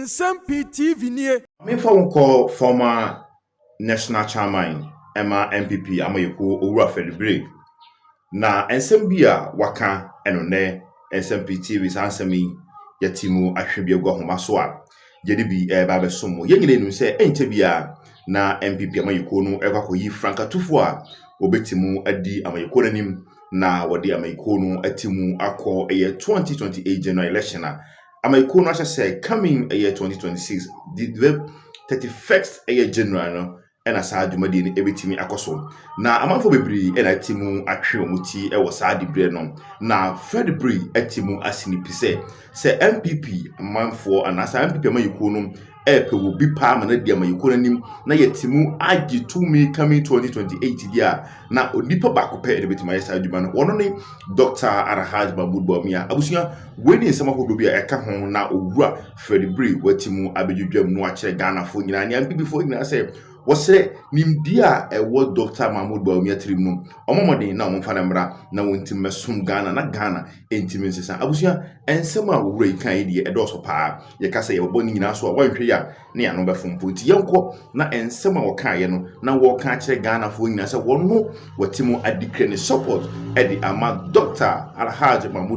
Nsem-Pii TV nie. Me phone call former national chairman Emma MPP amayeko owura Freddie Blay. Na Nsem-Pii a waka eno ne Nsem-Pii TV sansemi yatimu ahwebi agwa homa so a yede bi ba besomo yenyine nu se ente bia na MPP amayeko no ekwakoyi Franka Tufo a obetimu adi amayeko nanim na wodi amayeko no atimu akọ 2028 general election a amayeko no say coming year 2026 the 31st year general no ena saa dwumadi ni ebetimi akoso na amanfo bebri ena timu atwe omuti ewo saa dibre no na Freddie Blay atimu asinipise se MPP amanfo anasa MPP amayeko no epe wo bi pa ma na dia amayeko nanim na yetimu agi to me coming 2028 dia na onipa bakope ebetimi ayesa dwuma no wono ni Dr Bawumia abusuya weni nsema hodo bi eka ho na owura Freddie Blay watimu abedwudwam no akere Ghana fo nyina ne MPP fo nyina se wose nimdia ewo Dr Bawumia trim no omomodin na omfa na mra na wontim mesum Ghana na Ghana entimi nsesa abusuya ensema owura ikan yi de edoso pa ye kasa ye boni nyina so a wanhwe ya ne ya no befompo nti yenko na ensema wokan ye no na wo kan akere Ghana fo nyina se wonno watimu adikre ne support edi ama Dr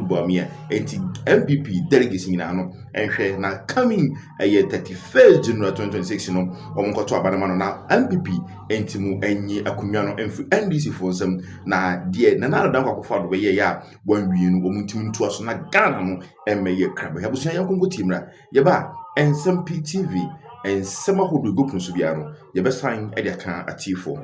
Bawumia enti MPP delegates nyina no enhwe na coming year 31st January 2026 no omonkoto abanama no na MPP entimu enyi akunwa no emfu NDC for nsem na die na na dan kwakofo do ye ya wanwie no omuntim ntu aso na Ghana no emeye krabe abusuan yankongo timra ye ba Nsem-Pii TV ensema hodo go punso bia no ye be sign e de aka atifo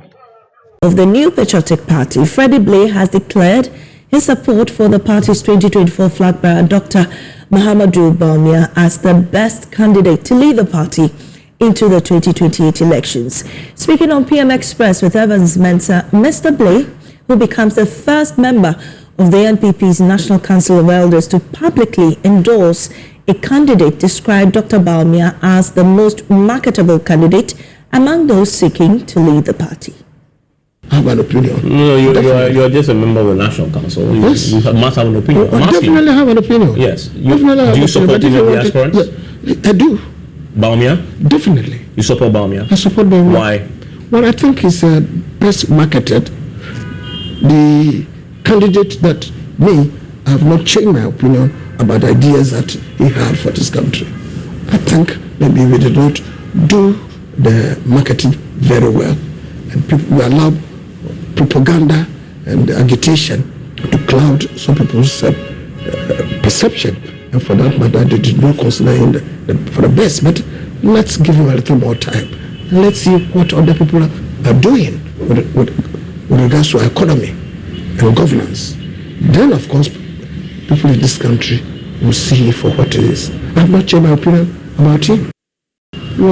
of the New Patriotic Party. Freddie Blay has declared his support for the party's 2024 flag bearer, Dr. Bawumia, as the best candidate to lead the party into the 2028 elections. Speaking on PM Express with Evans Mensah, Mr. Blay, who becomes the first member of the NPP's National Council of Elders to publicly endorse a candidate, described Dr. Bawumia as the most marketable candidate among those seeking to lead the party. I have an opinion. No, you're just a member of the National Council. Yes. You must have an opinion. I definitely have an opinion. Yes. Do you support the aspirants? I do. Bawumia? Definitely. You support Bawumia? I support Bawumia. Why? Well, I think he's best marketed. The candidate that I have not changed my opinion about the ideas that he had for this country. I think maybe we did not do the marketing very well. And we allowed propaganda and agitation to cloud some people's perception, and for that matter, they did not consider him for the best. But let's give him a little more time. Let's see what other people are doing with regards to economy and governance. Then, of course, people in this country will see for what it is. I have not changed my opinion about him.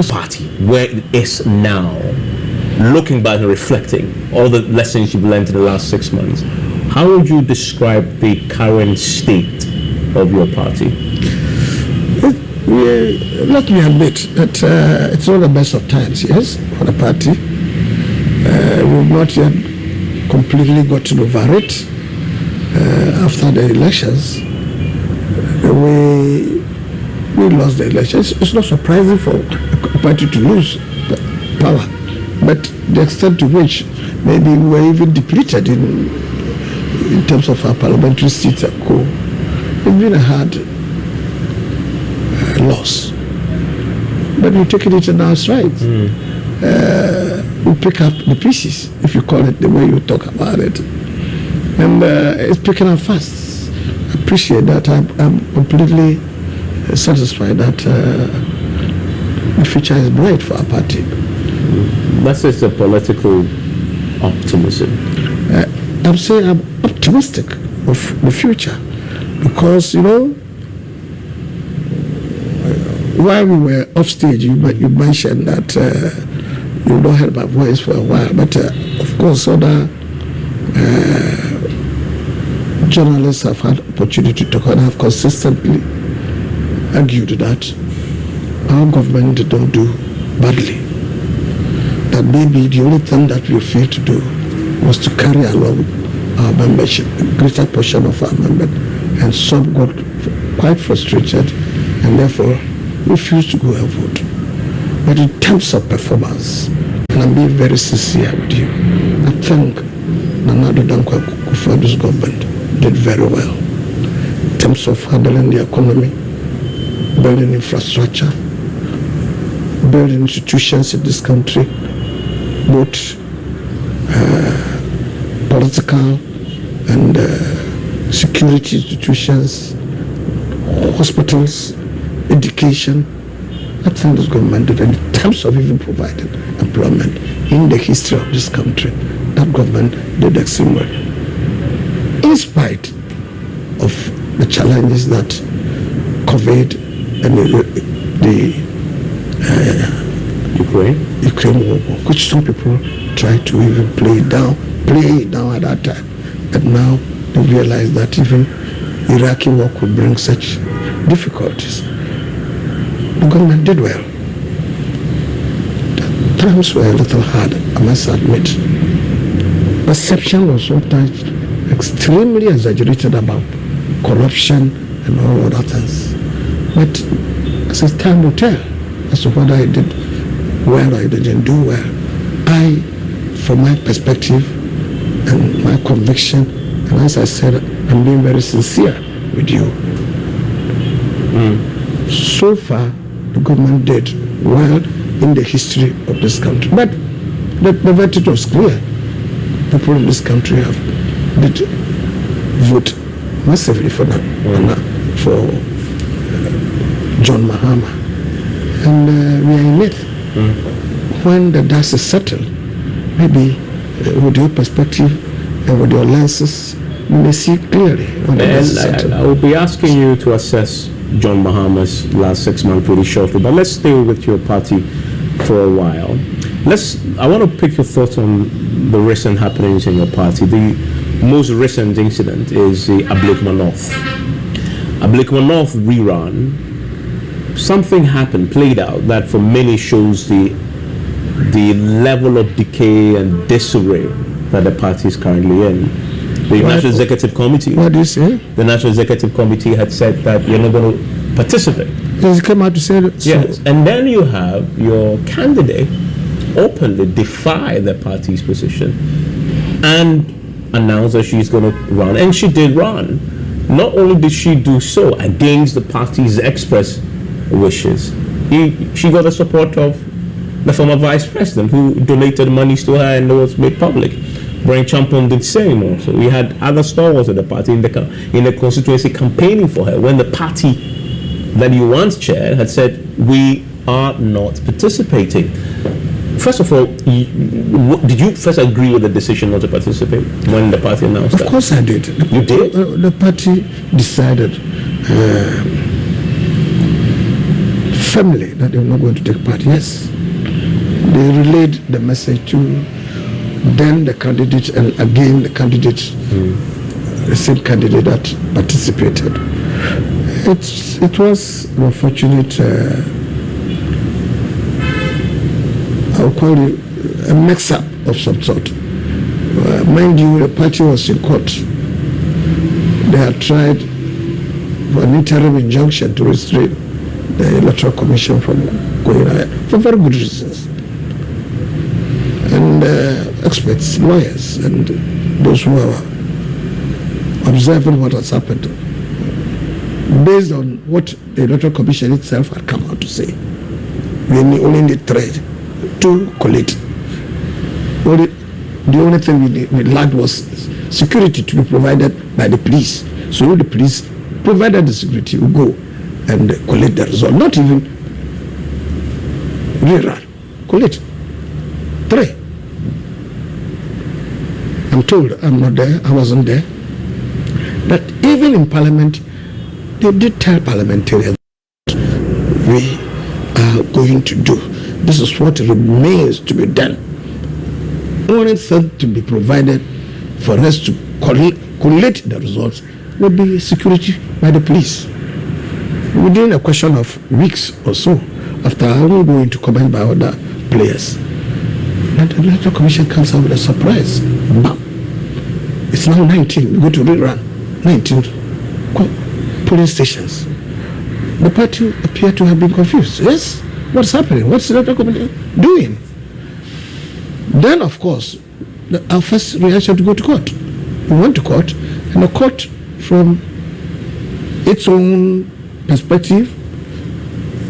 Party where it is now, looking back and reflecting all the lessons you've learned in the last 6 months, how would you describe the current state of your party? Let me admit that it's not the best of times, yes, for the party. We've not yet completely gotten over it. After the elections, we lost the elections. It's not surprising for a party to lose power, but the extent to which maybe we were even depleted in terms of our parliamentary seats and co. It's been a hard loss, but we're taking it in our strides. We pick up the pieces, if you call it the way you talk about it, and it's picking up fast. I appreciate that. I'm completely satisfied that the future is bright for our party. That's just a political optimism. I'm saying I'm optimistic of the future because, while we were off stage, you mentioned that you don't hear my voice for a while, but of course other journalists have had opportunity to talk and have consistently argued that our government did not do badly. That maybe the only thing that we failed to do was to carry along our membership, a greater portion of our members, and some got quite frustrated and therefore refused to go and vote. But in terms of performance, and I'm being very sincere with you, I think Nana Dankwa Kufuor's government did very well in terms of handling the economy, building infrastructure, building institutions in this country, both political and security institutions, hospitals, education. I think this government did, in terms of even providing employment in the history of this country, that government did extremely well. In spite of the challenges that COVID and the Ukraine war, which some people try to even play it down at that time. But now they realize that even Iraqi war could bring such difficulties. The government did well. The times were a little hard, I must admit. Perception was sometimes extremely exaggerated about corruption and all other things. But as time will tell, as to whether I did well or I didn't do well, I, from my perspective and my conviction, and as I said, I'm being very sincere with you. So far, the government did well in the history of this country. But the verdict was clear. People in this country did vote massively for John Mahama. And we are in it. When the dust is settled, maybe with your perspective and with your lenses, you may see clearly when the dust is settled. I will be asking you to assess John Mahama's last 6 months pretty shortly, but let's stay with your party for a while. I want to pick your thoughts on the recent happenings in your party. The most recent incident is the Abluma North. Abluma North rerun. Something happened, played out, that for many shows the level of decay and disarray that the party is currently in. The National Executive Committee. What do you say? The National Executive Committee had said that you're not going to participate. Does it come out to say that? Yes, and then you have your candidate openly defy the party's position and announce that she's going to run, and she did run. Not only did she do so against the party's express wishes, she got the support of the former vice president who donated monies to her and it was made public. Brian Champon did the same also. We had other stalwarts of the party in the constituency campaigning for her when the party that you once chaired had said, we are not participating. First of all, did you first agree with the decision not to participate when the party announced that? Of course I did. You did? The party decided firmly that they were not going to take part. Yes. They relayed the message to then the candidate and again the candidate, the same candidate that participated. It was an unfortunate, I'll call it a mix-up of some sort. Mind you, the party was in court. They had tried for an interim injunction to restrain the Electoral Commission from going ahead for very good reasons. And experts, lawyers, and those who are observing what has happened, based on what the Electoral Commission itself had come out to say, we only need trade to collate. The only thing we lacked was security to be provided by the police. So the police provided the security, we go and collect the result. Not even rerun, collect. 3. I'm told, I'm not there, I wasn't there, that even in Parliament, they did tell parliamentarians, we are going to do, this is what remains to be done. Only thing to be provided for us to collect the results would be security by the police. Within a question of weeks or so, after I will go into comment by other players, and the Electoral Commission comes out with a surprise. Bam! It's now 19. We go to rerun. 19 polling stations. the party appeared to have been confused. Yes, what's happening? What's the electoral committee doing? Then, of course, our first reaction to go to court. We went to court, and the court, from its own perspective,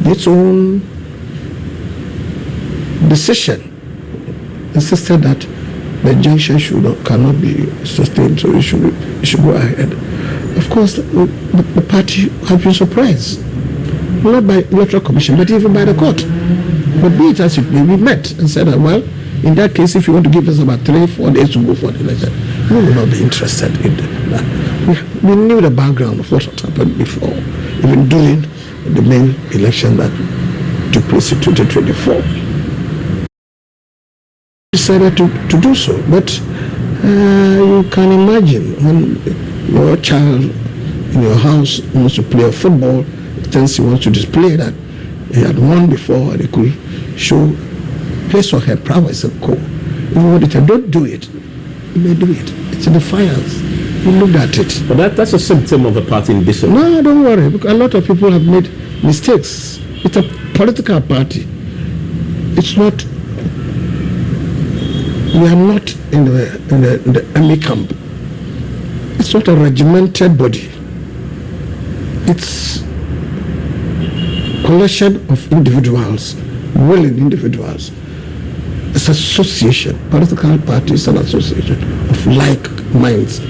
its own decision, insisted that the injunction cannot be sustained, so it should go ahead. Of course, the party have been surprised, not by electoral commission, but even by the court. But be it as it may, we met and said that, well, in that case, if you want to give us about 3-4 days to go for the election, we will not be interested in that. We knew the background of what had happened before, even during the main election that took place in 2024. Decided to do so, but you can imagine when your child in your house wants to play football, thinks he wants to display that he had won before, and he could show his or her prowess and co. Even when they tell, don't do it, you may do it. It's in the files. You looked at it. But that's a symptom of a party in disarray. No, don't worry, because a lot of people have made mistakes. It's a political party. It's not. We are not in the army camp. It's not a regimented body. It's collection of individuals, willing individuals. It's association. Political party is an association of like minds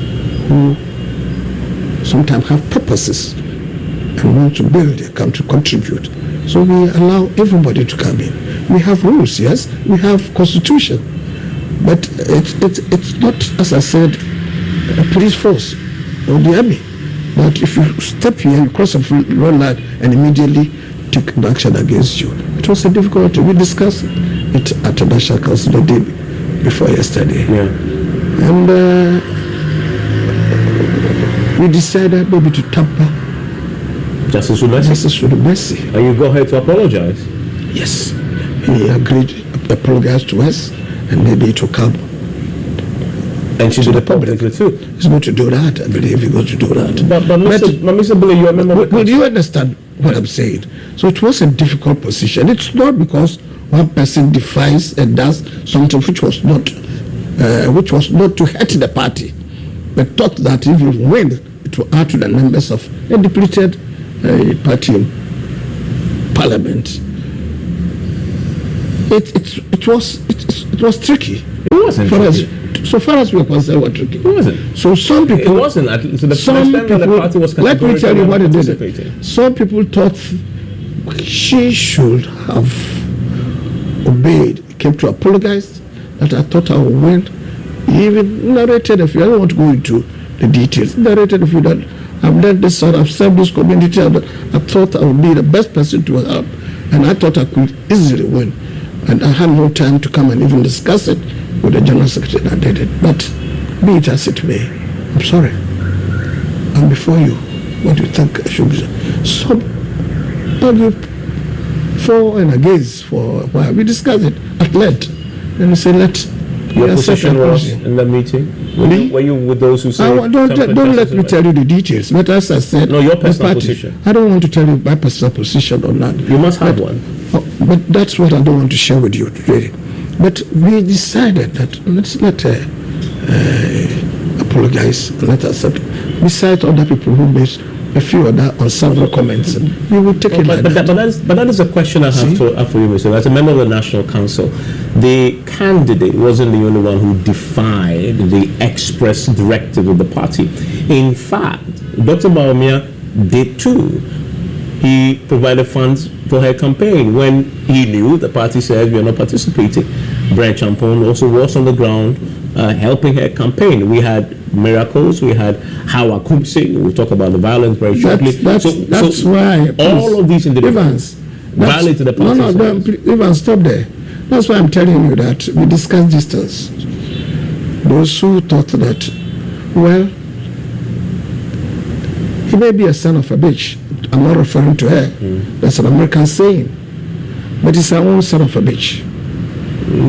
who sometimes have purposes and want to build a country, contribute. So we allow everybody to come in. We have rules, yes. We have constitution. But it's not, as I said, a police force or the army. But if you step here, you cross a red line and immediately take action against you. It was a difficult. We discussed it at the National Council the day before yesterday. Yeah. And we decided maybe to tamper Justice Udumesi. And you go ahead to apologize? Yes. He agreed to apologize to us, and maybe it will come. And to the public too. He's going to do that. I believe he's going to do that. But Mr. Blay, you are a member of the council. Will you understand what I'm saying? So it was a difficult position. It's not because one person defies and does something which was not to hurt the party, but thought that if you win, it will add to the numbers of a depleted party in parliament. It was tricky. It wasn't tricky. So far as we are concerned, it was tricky. It wasn't. So some people. It wasn't. So some people. The party was let me tell you what it did. Some people thought she should have obeyed. Came to apologize. That I thought I would win. He even narrated a few. I don't want to go into the details. Narrated a few that I've done this sort. I've served this community. I thought I would be the best person to help, and I thought I could easily win. And I had no time to come and even discuss it with the General Secretary. I did it. But be it as it may, I'm sorry. I'm before you. What do you think I should be? Some argue for and against for a while. We discussed it at length. And we said, your position was in the meeting? Were you with those who say... Don't let me tell you the details. But as I said... No, your personal position. I don't want to tell you my personal position or not. You must have one. But that's what I don't want to share with you today. But we decided that let's not apologize, let us accept. Besides other people who made a few other unsavory comments, we will take it like that. But that is a question I have for you, Mr. As a member of the National Council, the candidate wasn't the only one who defied the express directive of the party. In fact, Dr. Bawumia did too. He provided funds for her campaign when he knew the party said we are not participating. Brent Champon also was on the ground helping her campaign. We had miracles. We had Hawa Kumsi. We'll talk about the violence very shortly. That's why all of these individuals violated the party. No, Evans, stop there. That's why I'm telling you that we discussed distance. Those who thought that, well, he may be a son of a bitch. I'm not referring to her. That's an American saying. But it's her own son of a bitch.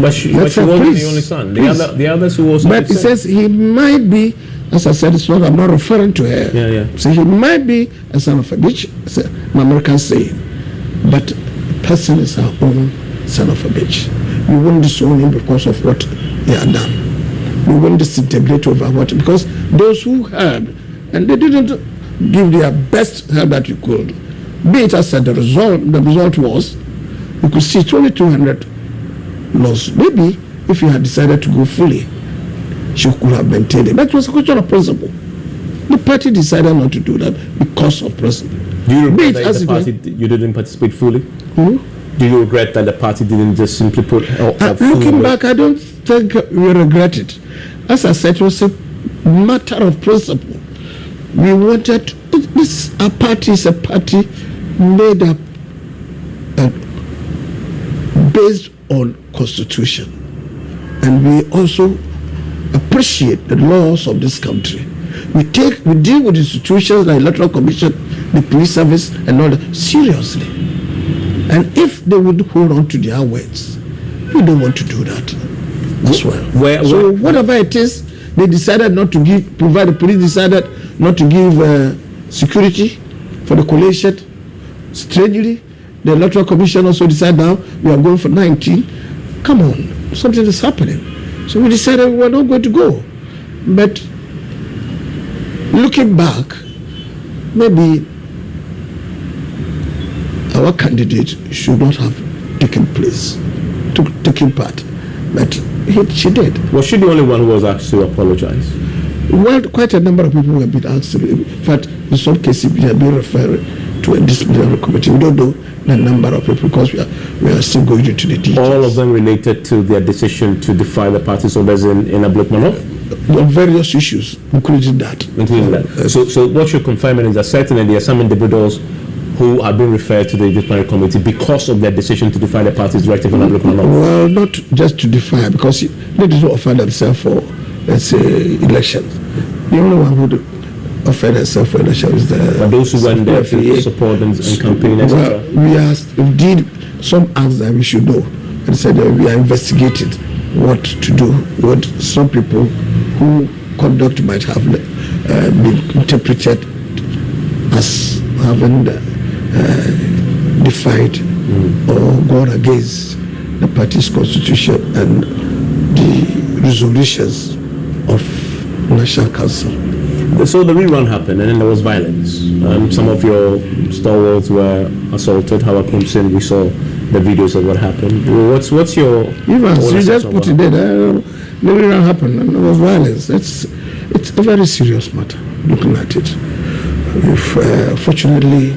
But she wasn't the only son. The others who also... But it says he might be as I said, it's not, I'm not referring to her. Yeah. So he might be a son of a bitch, it's an American saying, but person is our own son of a bitch. We won't disown him because of what he had done. We won't disintegrate over what, because those who heard, and they didn't give their best help that you could, be it as the result was, you could see 2,200 lost. Maybe if you had decided to go fully, she could have maintained it. That was a question of principle. The party decided not to do that because of principle. Do you regret that the party you didn't participate fully? Do you regret that the party didn't just simply put looking back, I don't think we regret it. As I said, it was a matter of principle. We wanted this. Our party is a party made up based on constitution, and we also appreciate the laws of this country. We deal with institutions like electoral commission, the police service, and all that seriously. And if they would hold on to their words, we don't want to do that as well. So whatever it is, they decided not to provide. The police decided not to give security for the collation. Strangely, the electoral commission also decided now we are going for 19. Come on, something is happening. So we decided we were not going to go. But looking back, maybe our candidate should not have taken part. But she did. Was she the only one who was asked to apologize? Well, quite a number of people have been asked. In fact, in some cases, we have been referred to a disciplinary committee. We don't know the number of people because we are still going into the details. All of them related to their decision to defy the party's orders in Abluma? On various issues, including that. So what you're confirming is that certainly there are some individuals who have been referred to the disciplinary committee because of their decision to defy the party's directive on Abluma? Well, not just to defy, because they did not offer themselves for, let's say, elections. The only one who offered herself for election is the... But those who went there to support and campaign, etc.? Well, we asked, indeed, some asked that we should know, and said that we are investigating what to do, what some people who conduct might have been interpreted as having defied or gone against the party's constitution and the resolutions of National Council. So the rerun happened, and then there was violence. Some of your stalwarts were assaulted. Howard Kumsin, we saw the videos of what happened. What's your... You just put it there. The rerun happened, and there was violence. It's a very serious matter, looking at it. Fortunately,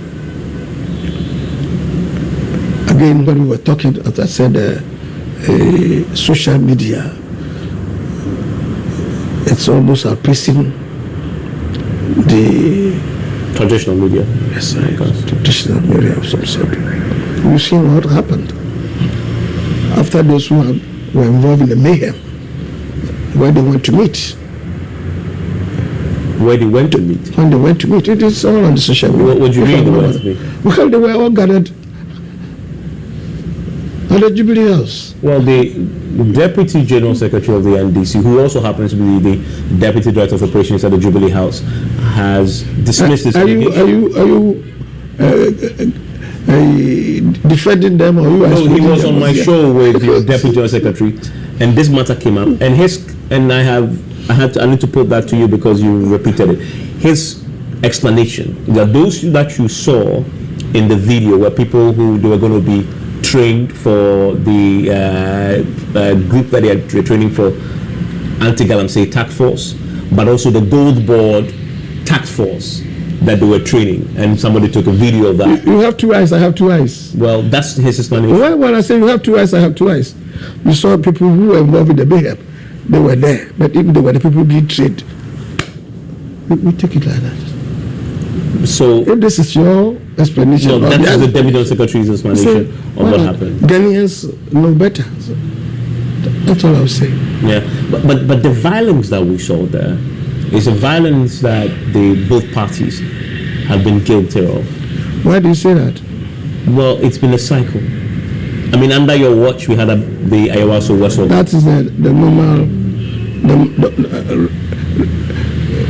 again, when we were talking, as I said, social media, it's almost outpacing the traditional media. Yes, traditional media of some sort. You've seen what happened after those who were involved in the mayhem, where they went to meet. Where they went to meet? When they went to meet, it is all on the social media. What do you mean they went to meet? Well, they were all gathered at the Jubilee House. Well, the Deputy General Secretary of the NDC, who also happens to be the Deputy Director of Operations at the Jubilee House, has dismissed this. Are you defending them, or you? No, he was on my show with the Deputy General Secretary, and this matter came up, and I need to put that to you because you repeated it. His explanation that those that you saw in the video were people who they were going to be trained for the group that they are training for, anti-galamsey task force, but also the gold board task force that they were training, and somebody took a video of that. You have two eyes, I have two eyes. Well, that's his explanation. Well, when I say you have two eyes, I have two eyes. You saw people who were involved in the mayhem. They were there, but even they were the people being trained. We take it like that. So, if this is your explanation, no, that's the Deputy Secretary's explanation of what happened. Ghanaians know better. So that's all I was saying. Yeah, but the violence that we saw there is a violence that both parties have been guilty of. Why do you say that? Well, it's been a cycle. I mean, under your watch, we had the Ayawaso Western. That is the normal.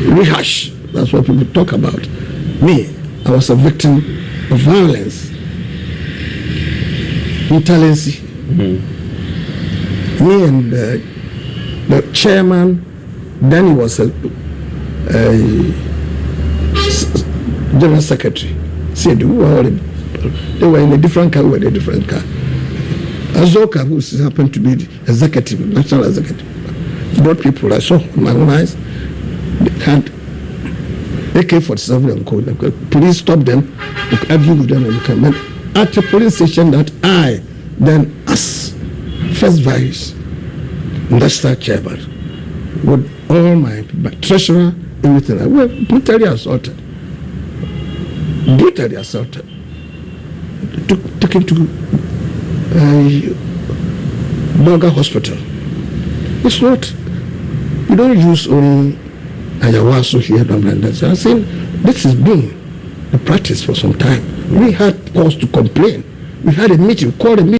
rehash. That's what people talk about. Me, I was a victim of violence, intolerance. Me and the chairman, then he was a general secretary. See, they were in a different car, we were in a different car. Azoka, who happened to be the executive, national executive, brought people I saw with my own eyes. They had AK-47 and code. Police stopped them, argue with them, and you can. At a police station that I then, as first vice national chairman, with all my treasurer, everything, I was brutally assaulted. Brutally assaulted. Took him to Burger Hospital. It's not, you don't use only ayahuasca here, and that. I'm saying this has been the practice for some time. We had cause to complain. We had a meeting, called a meeting.